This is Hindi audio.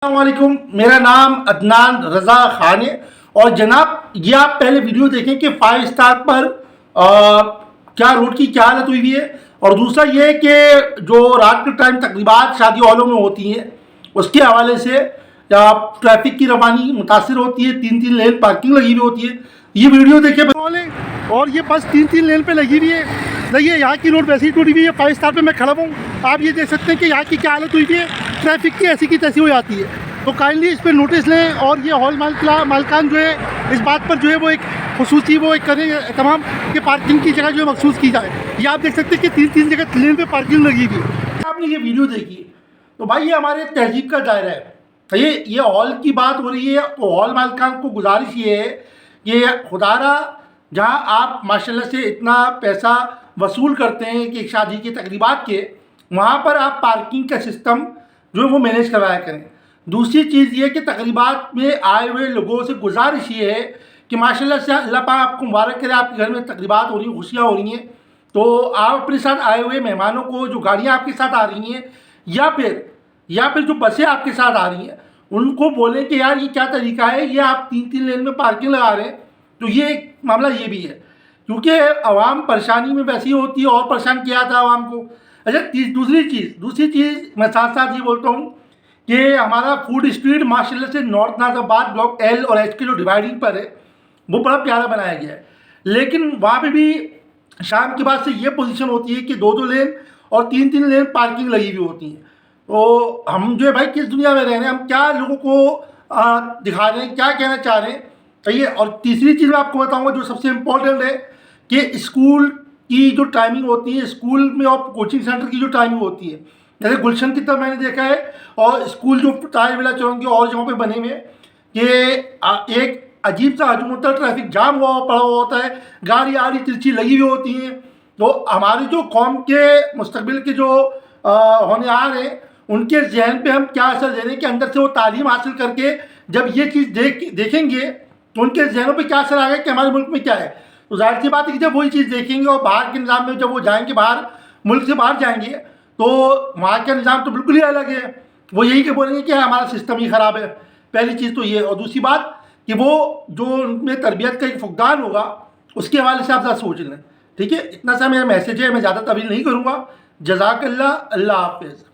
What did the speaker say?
अस्सलामुअलैकुम, मेरा नाम अदनान रज़ा ख़ान है। और जनाब ये आप पहले वीडियो देखें कि 5 स्टार पर क्या रोड की क्या हालत हुई है। और दूसरा ये है कि जो रात के टाइम तकरीबात शादी हॉलों में होती हैं उसके हवाले से ट्रैफिक की रवानी मुतासर होती है। 3-3 लेन पार्किंग लगी हुई होती है। ये वीडियो देखे वाले और ये बस 3-3 लेन पे लगी हुई है। देखिए यहाँ की रोड वैसे ही टूटी हुई है। 5 स्टार पे मैं खड़ा हूँ, आप ये देख सकते हैं कि यहाँ की क्या हालत हुई है। ट्रैफिक की ऐसी की तैसी हो जाती है। तो काइंडली इस पर नोटिस लें और ये हॉल मालकान जो है इस बात पर जो है वो एक खसूसी वो एक करें तमाम कि पार्किंग की जगह जो है मखसूस की जाए। ये आप देख सकते हैं कि 3-3 जगह लेन पे पार्किंग लगी हुई है। आपने ये वीडियो देखी तो भाई ये हमारे तहजीब का दायरा है। तो ये हॉल की बात हो रही है तो हॉल मालकान को गुजारिश ये है कि खुदारा जहाँ आप माशाल्लाह से इतना पैसा वसूल करते हैं कि शादी की तकरीबात के, वहाँ पर आप पार्किंग का सिस्टम जो है वो मैनेज करवाया करें। दूसरी चीज़ ये कि तकरीबात में आए हुए लोगों से गुजारिश ये है कि माशाल्लाह से अल्लाह पाक आपको मुबारक करे, आपके घर में तकरीबात हो रही हैं, खुशियाँ हो रही हैं, तो आप अपने साथ आए हुए मेहमानों को, जो गाड़ियाँ आपके साथ आ रही हैं या फिर जो बसें आपके साथ आ रही हैं, उनको बोलें कि यार ये क्या तरीका है, ये आप 3-3 लेन में पार्किंग लगा रहे हैं। तो ये एक मामला ये भी है क्योंकि आवाम परेशानी में वैसी होती है और परेशान किया था आवाम को। अच्छा दूसरी चीज़ मैं साथ साथ ये बोलता हूँ कि हमारा फूड स्ट्रीट माशाल्लाह से नॉर्थ नाज़ाबाद ब्लॉक एल और एच के जो डिवाइडिंग पर है वो बड़ा प्यारा बनाया गया है। लेकिन वहाँ पे भी शाम के बाद से ये पोजीशन होती है कि 2-2 लेन और 3-3 लेन पार्किंग लगी हुई होती हैं। तो हम जो है भाई किस दुनिया में रह रहे हैं, हम क्या लोगों को दिखा रहे हैं, क्या कहना चाह रहे हैं। सही है। और तीसरी चीज़ मैं आपको बताऊँगा जो सबसे इम्पोर्टेंट है कि स्कूल की जो टाइमिंग होती है, स्कूल में और कोचिंग सेंटर की जो टाइमिंग होती है, जैसे गुलशन की तरफ मैंने देखा है और स्कूल जो टायर विला चौराहे और जगहों पे बने हुए हैं कि एक अजीब सा हजूमता ट्रैफिक जाम पड़ा हुआ होता है, गाड़ी आ रही तिरछी लगी हुई होती हैं। तो हमारी जो कौम के मुस्तकबिल के जो होनहार हैं उनके जहन पे हम क्या असर दे रहे हैं कि अंदर से वो तालीम हासिल करके जब ये चीज़ देखेंगे तो उनके जहनों पे क्या असर आएगा कि हमारे मुल्क में क्या है। तो जाहिर सी बात है कि जब वही चीज़ देखेंगे और बाहर के निज़ाम में जब वो जाएंगे, बाहर मुल्क से बाहर जाएंगे, तो वहाँ का निज़ाम तो बिल्कुल ही अलग है। वो यही के बोलेंगे कि हमारा सिस्टम ही ख़राब है। पहली चीज़ तो ये। और दूसरी बात कि वो जो उनमें तरबियत का एक फुकदान होगा उसके हवाले से आप ज़रा सोच लें। ठीक है, इतना सा मेरा मैसेज है, मैं ज़्यादा तवील नहीं करूँगा। जज़ाकल्लाह, अल्लाह हाफ़िज़।